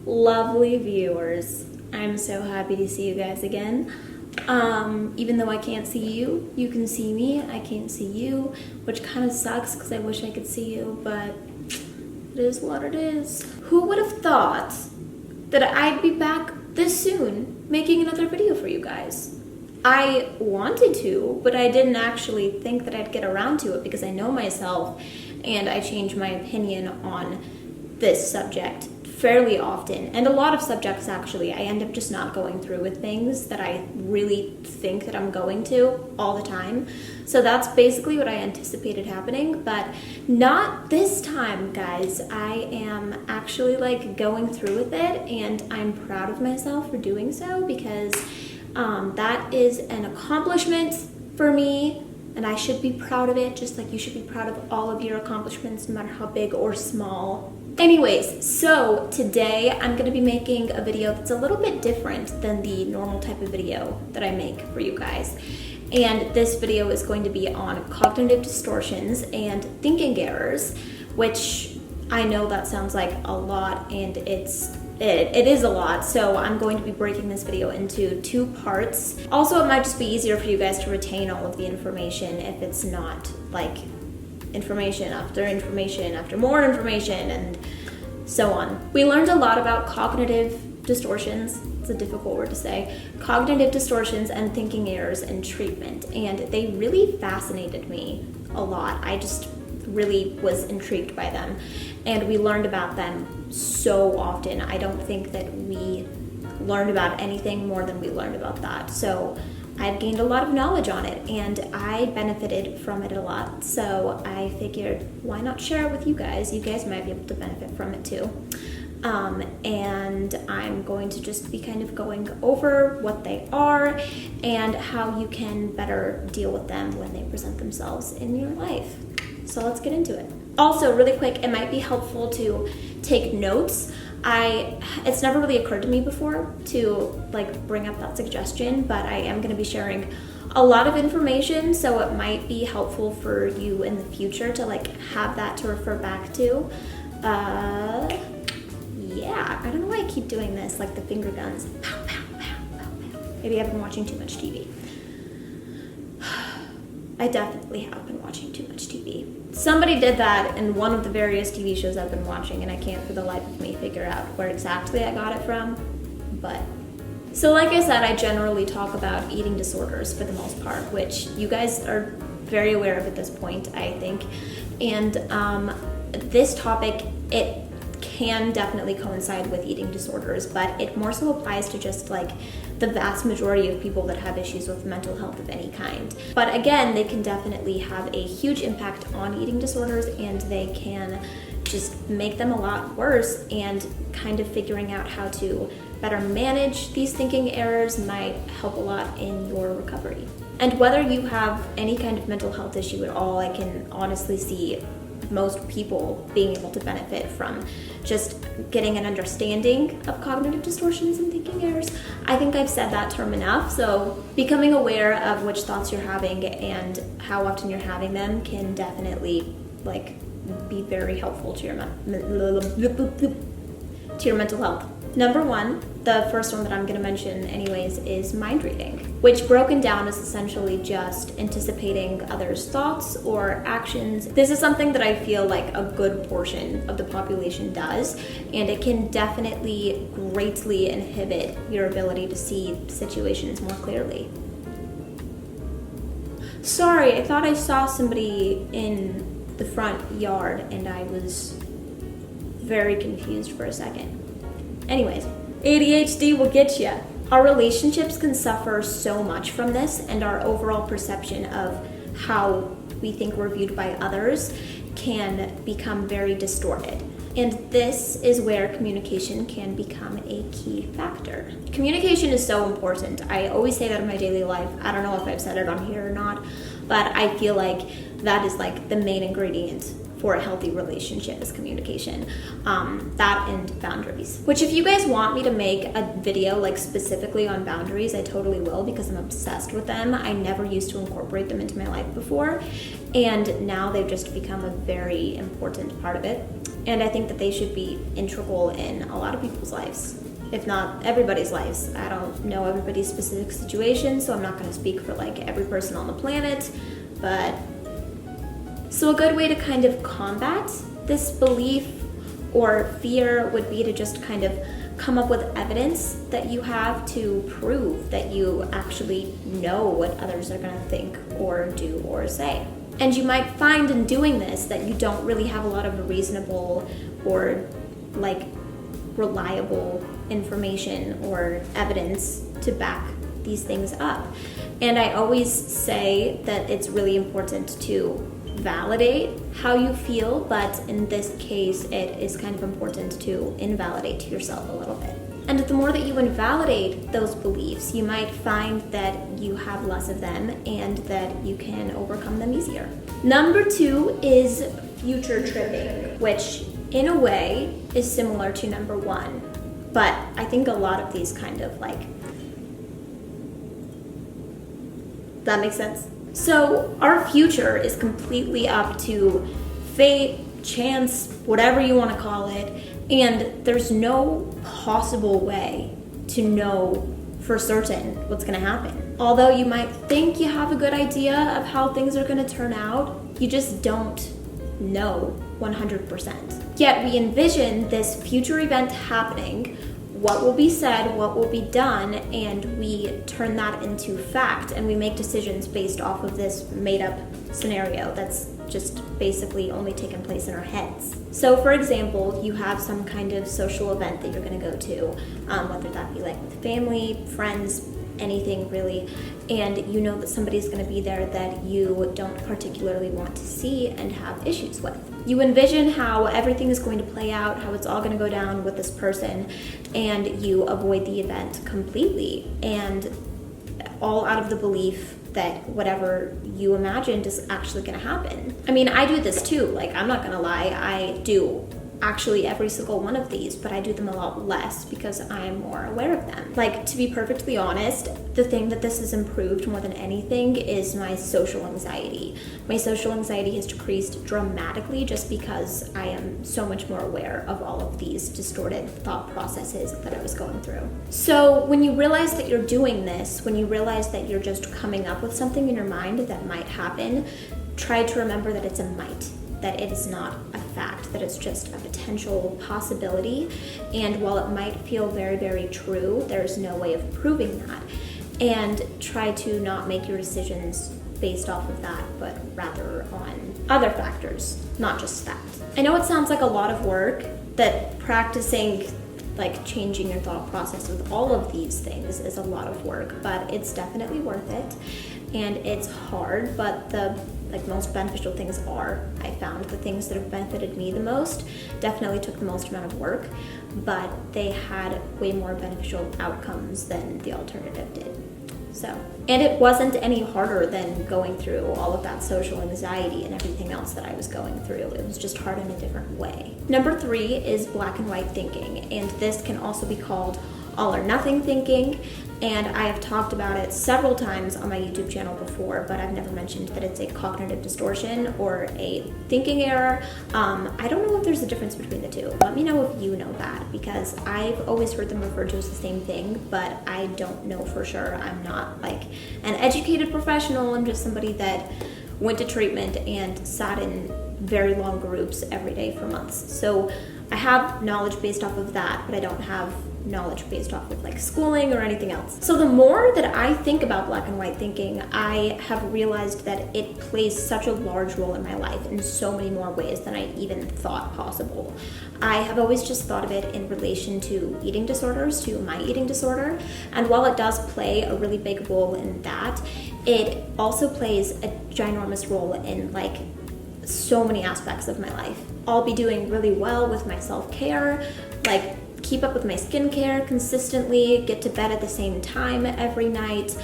lovely viewers. I'm so happy to see you guys again. Even though I can't see you, you can see me. I can't see you, which kind of sucks because I wish I could see you, but it is what it is. Who would have thought that I'd be back this soon making another video for you guys? I wanted to, but I didn't actually think that I'd get around to it because I know myself and I change my opinion on this subject fairly often, and a lot of subjects actually. I end up just not going through with things that I really think that I'm going to all the time. So that's basically what I anticipated happening, but not this time, guys. I am actually like going through with it, and I'm proud of myself for doing so because that is an accomplishment for me, and I should be proud of it, just like you should be proud of all of your accomplishments, no matter how big or small. Anyways, so today I'm going to be making a video that's a little bit different than the normal type of video that I make for you guys. And this video is going to be on cognitive distortions and thinking errors, which I know that sounds like a lot, and it is a lot, so I'm going to be breaking this video into two parts. Also, it might just be easier for you guys to retain all of the information if it's not like information after more information and so on. We learned a lot about cognitive distortions. It's a difficult word to say. Cognitive distortions and thinking errors in treatment, and they really fascinated me a lot. I just really was intrigued by them, and we learned about them so often. I don't think that we learned about anything more than we learned about that. So I've gained a lot of knowledge on it, and I benefited from it a lot. So I figured, why not share it with you guys? You guys might be able to benefit from it too. And I'm going to just be kind of going over what they are and how you can better deal with them when they present themselves in your life. So let's get into it. Also, really quick, it might be helpful to take notes. It's never really occurred to me before to like bring up that suggestion, but I am going to be sharing a lot of information, so it might be helpful for you in the future to like have that to refer back to. Yeah, I don't know why I keep doing this, like the finger guns. Pow, pow, pow, pow, pow. Maybe I've been watching too much TV. I definitely have been watching too much TV. Somebody did that in one of the various TV shows I've been watching, and I can't for the life of me figure out where exactly I got it from, but. So like I said, I generally talk about eating disorders for the most part, which you guys are very aware of at this point, I think. And this topic, it can definitely coincide with eating disorders, but it more so applies to just like the vast majority of people that have issues with mental health of any kind. But again, they can definitely have a huge impact on eating disorders, and they can just make them a lot worse, and kind of figuring out how to better manage these thinking errors might help a lot in your recovery. And whether you have any kind of mental health issue at all, I can honestly see most people being able to benefit from just getting an understanding of cognitive distortions and thinking errors. I think I've said that term enough, so becoming aware of which thoughts you're having and how often you're having them can definitely like be very helpful to your mental health. Number one, the first one that I'm going to mention anyways, is mind reading, which broken down is essentially just anticipating others' thoughts or actions. This is something that I feel like a good portion of the population does, and it can definitely greatly inhibit your ability to see situations more clearly. Sorry, I thought I saw somebody in the front yard and I was very confused for a second. Anyways, ADHD will get you. Our relationships can suffer so much from this, and our overall perception of how we think we're viewed by others can become very distorted. And this is where communication can become a key factor. Communication is so important. I always say that in my daily life. I don't know if I've said it on here or not, but I feel like that is like the main ingredient for a healthy relationship is communication. That and boundaries. Which if you guys want me to make a video like specifically on boundaries, I totally will, because I'm obsessed with them. I never used to incorporate them into my life before, and now they've just become a very important part of it. And I think that they should be integral in a lot of people's lives, if not everybody's lives. I don't know everybody's specific situation, so I'm not going to speak for like every person on the planet, but so a good way to kind of combat this belief or fear would be to just kind of come up with evidence that you have to prove that you actually know what others are going to think or do or say. And you might find in doing this that you don't really have a lot of reasonable or like reliable information or evidence to back these things up. And I always say that it's really important to validate how you feel, but in this case it is kind of important to invalidate yourself a little bit. And the more that you invalidate those beliefs, you might find that you have less of them and that you can overcome them easier. Number 2 is future tripping, which in a way is similar to number 1, but I think a lot of these kind of like, that makes sense? So our future is completely up to fate, chance, whatever you want to call it, and there's no possible way to know for certain what's going to happen. Although you might think you have a good idea of how things are going to turn out, you just don't know 100%. Yet we envision this future event happening, what will be said, what will be done, and we turn that into fact, and we make decisions based off of this made-up scenario that's just basically only taken place in our heads. So for example, you have some kind of social event that you're going to go to, whether that be like with family, friends, anything really, and you know that somebody's going to be there that you don't particularly want to see and have issues with. You envision how everything is going to play out, how it's all going to go down with this person, and you avoid the event completely, and all out of the belief that whatever you imagined is actually going to happen. I mean, I do this too. Like, I'm not going to lie, I do actually every single one of these, but I do them a lot less because I'm more aware of them. Like, to be perfectly honest, the thing that this has improved more than anything is my social anxiety. My social anxiety has decreased dramatically just because I am so much more aware of all of these distorted thought processes that I was going through. So when you realize that you're doing this, when you realize that you're just coming up with something in your mind that might happen, try to remember that it's a might, that it is not a fact, that it's just a potential possibility. And while it might feel very, very true, there's no way of proving that. And try to not make your decisions based off of that, but rather on other factors, not just that. I know it sounds like a lot of work, that practicing like changing your thought process with all of these things is a lot of work, but it's definitely worth it. And it's hard, but the most beneficial things are, I found the things that have benefited me the most definitely took the most amount of work, but they had way more beneficial outcomes than the alternative did. So, and it wasn't any harder than going through all of that social anxiety and everything else that I was going through. It was just hard in a different way. Number 3 is black and white thinking, and this can also be called all or nothing thinking. And I have talked about it several times on my YouTube channel before, but I've never mentioned that it's a cognitive distortion or a thinking error. I don't know if there's a difference between the two. Let me know if you know that, because I've always heard them referred to as the same thing, but I don't know for sure. I'm not like an educated professional. I'm just somebody that went to treatment and sat in very long groups every day for months. So I have knowledge based off of that, but I don't have knowledge based off of like schooling or anything else. So the more that I think about black and white thinking, I have realized that it plays such a large role in my life in so many more ways than I even thought possible. I have always just thought of it in relation to eating disorders, to my eating disorder, and while it does play a really big role in that, it also plays a ginormous role in like so many aspects of my life. I'll be doing really well with my self-care, like keep up with my skincare consistently, get to bed at the same time every night,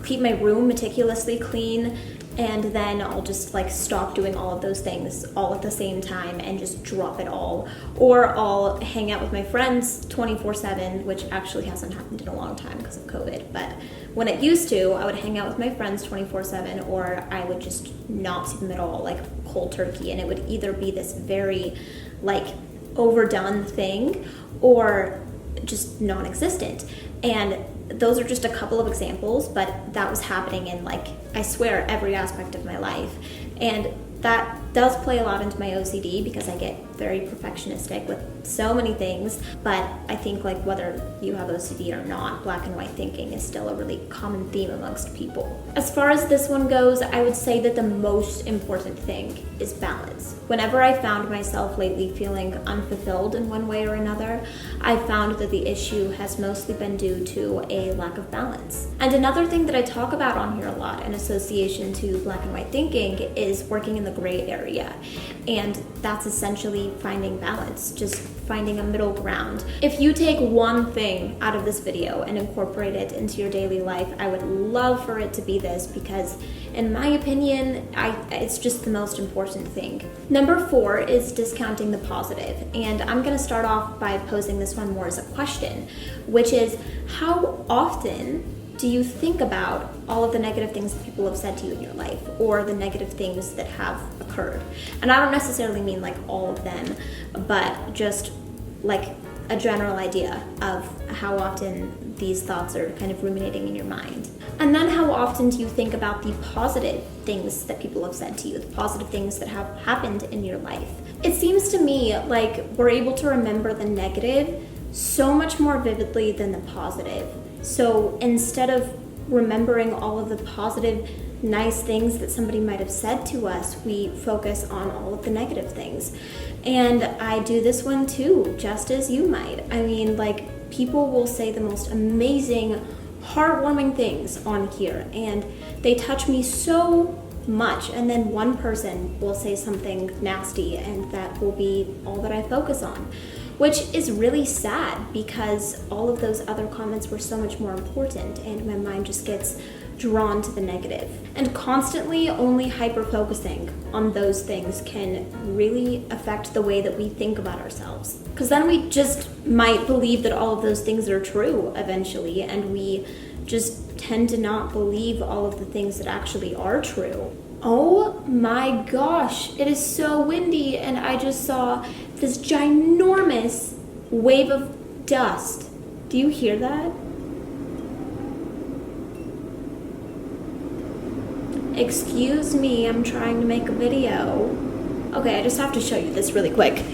keep my room meticulously clean, and then I'll just like stop doing all of those things all at the same time and just drop it all. Or I'll hang out with my friends 24/7, which actually hasn't happened in a long time because of COVID, but when it used to, I would hang out with my friends 24/7, or I would just not see them at all, like cold turkey, and it would either be this very like overdone thing or just non-existent. And those are just a couple of examples, but that was happening in, like, I swear, every aspect of my life. And that does play a lot into my OCD because I get very perfectionistic with so many things. But I think, like, whether you have OCD or not, black and white thinking is still a really common theme amongst people. As far as this one goes, I would say that the most important thing is balance. Whenever I found myself lately feeling unfulfilled in one way or another, I found that the issue has mostly been due to a lack of balance. And another thing that I talk about on here a lot in association to black and white thinking is working in the gray area. And that's essentially finding balance, just finding a middle ground. If you take one thing out of this video and incorporate it into your daily life, I would love for it to be this, because in my opinion, it's just the most important thing. Number 4 is discounting the positive. And I'm gonna start off by posing this one more as a question, which is, how often do you think about all of the negative things that people have said to you in your life, or the negative things that have occurred? And I don't necessarily mean like all of them, but just like a general idea of how often these thoughts are kind of ruminating in your mind. And then how often do you think about the positive things that people have said to you, the positive things that have happened in your life? It seems to me like we're able to remember the negative so much more vividly than the positive. So instead of remembering all of the positive, nice things that somebody might have said to us, we focus on all of the negative things. And I do this one too, just as you might. I mean, like, people will say the most amazing, heartwarming things on here, and they touch me so much, and then one person will say something nasty, and that will be all that I focus on. Which is really sad, because all of those other comments were so much more important, and my mind just gets drawn to the negative. And constantly only hyper-focusing on those things can really affect the way that we think about ourselves. Because then we just might believe that all of those things are true eventually, and we just tend to not believe all of the things that actually are true. Oh my gosh, it is so windy, and I just saw this ginormous wave of dust. Do you hear that? Excuse me, I'm trying to make a video. Okay, I just have to show you this really quick.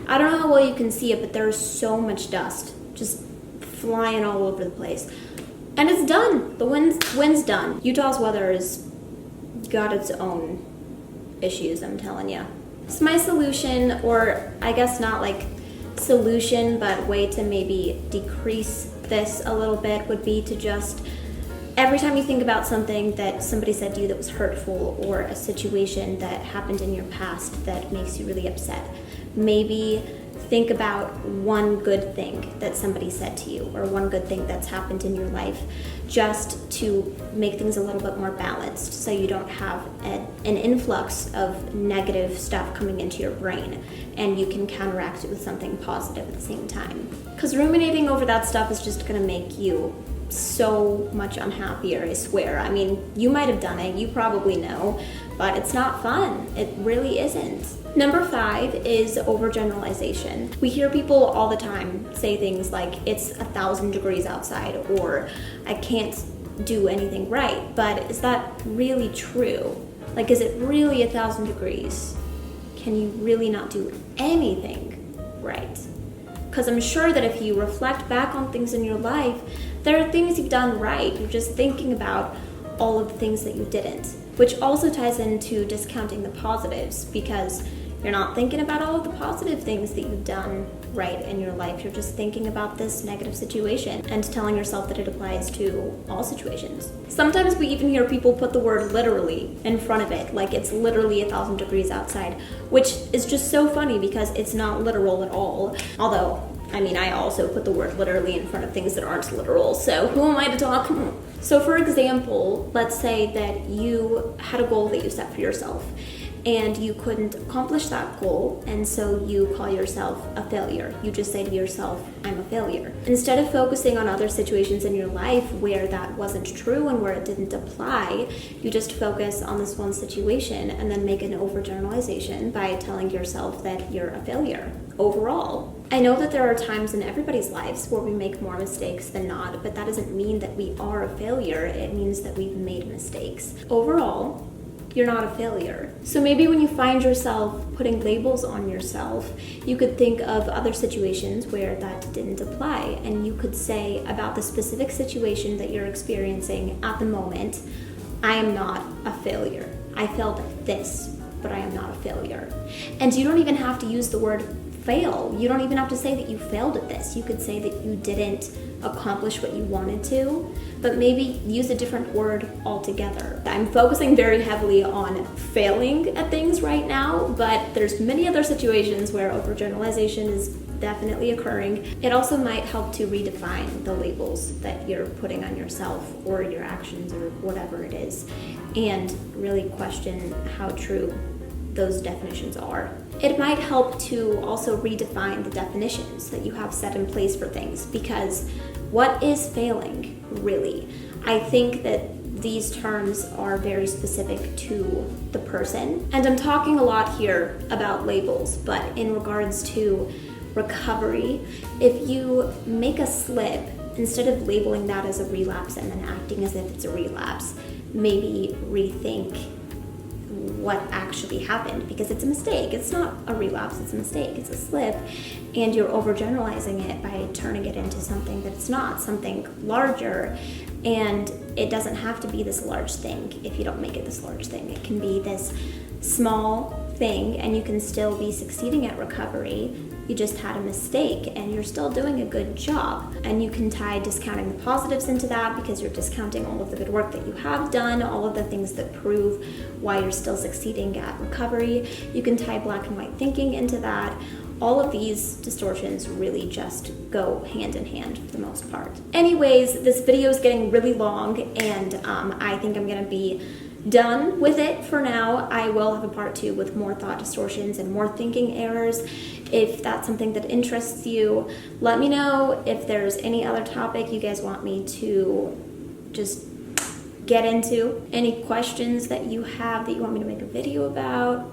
I don't know how well you can see it, but there's so much dust just flying all over the place. And it's done. The wind's done. Utah's weather has got its own issues, I'm telling you. So my solution, or I guess not like solution, but way to maybe decrease this a little bit, would be to just, every time you think about something that somebody said to you that was hurtful, or a situation that happened in your past that makes you really upset, maybe think about one good thing that somebody said to you, or one good thing that's happened in your life, just to make things a little bit more balanced, so you don't have an influx of negative stuff coming into your brain, and you can counteract it with something positive at the same time. Because ruminating over that stuff is just gonna make you so much unhappier, I swear. I mean, you might have done it, you probably know, but it's not fun. It really isn't. Number 5 is overgeneralization. We hear people all the time say things like, it's 1,000 degrees outside, or I can't do anything right. But is that really true? Like, is it really 1,000 degrees? Can you really not do anything right? Because I'm sure that if you reflect back on things in your life, there are things you've done right. You're just thinking about all of the things that you didn't, which also ties into discounting the positives, because you're not thinking about all of the positive things that you've done right in your life. You're just thinking about this negative situation and telling yourself that it applies to all situations. Sometimes we even hear people put the word literally in front of it, like it's literally 1,000 degrees outside, which is just so funny because it's not literal at all. Although, I mean, I also put the word literally in front of things that aren't literal, so who am I to talk? So for example, let's say that you had a goal that you set for yourself and you couldn't accomplish that goal, and so you call yourself a failure. You just say to yourself, I'm a failure. Instead of focusing on other situations in your life where that wasn't true and where it didn't apply, you just focus on this one situation and then make an overgeneralization by telling yourself that you're a failure overall. I know that there are times in everybody's lives where we make more mistakes than not, but that doesn't mean that we are a failure. It means that we've made mistakes. Overall, you're not a failure. So maybe when you find yourself putting labels on yourself, you could think of other situations where that didn't apply, and you could say about the specific situation that you're experiencing at the moment, I am not a failure. I failed at this, but I am not a failure. And you don't even have to use the word fail. You don't even have to say that you failed at this. You could say that you didn't accomplish what you wanted to, but maybe use a different word altogether. I'm focusing very heavily on failing at things right now, but there's many other situations where overgeneralization is definitely occurring. It also might help to redefine the labels that you're putting on yourself or your actions or whatever it is, and really question how true those definitions are. It might help to also redefine the definitions that you have set in place for things, because what is failing, really? I think that these terms are very specific to the person, and I'm talking a lot here about labels, but in regards to recovery, if you make a slip, instead of labeling that as a relapse and then acting as if it's a relapse, maybe rethink what actually happened, because it's a mistake. It's not a relapse, it's a mistake, it's a slip, and you're overgeneralizing it by turning it into something that it's not, something larger. And it doesn't have to be this large thing if you don't make it this large thing. It can be this small thing, and you can still be succeeding at recovery. You just had a mistake and you're still doing a good job. And you can tie discounting the positives into that, because you're discounting all of the good work that you have done, all of the things that prove why you're still succeeding at recovery. You can tie black and white thinking into that. All of these distortions really just go hand in hand for the most part. Anyways, this video is getting really long, and I think I'm gonna be done with it for now. I will have a part 2 with more thought distortions and more thinking errors. If that's something that interests you, let me know. If there's any other topic you guys want me to just get into, any questions that you have that you want me to make a video about,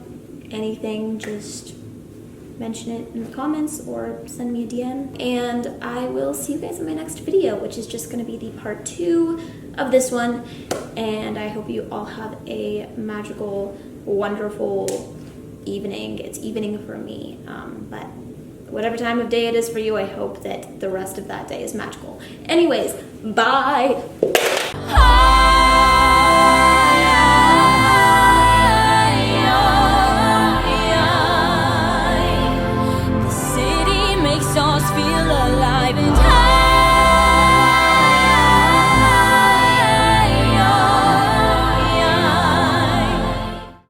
anything, just mention it in the comments or send me a DM, and I will see you guys in my next video, which is just going to be the part 2 of this one. And I hope you all have a magical, wonderful evening. It's evening for me, but whatever time of day it is for you, I hope that the rest of that day is magical. Anyways, bye! Feel alive and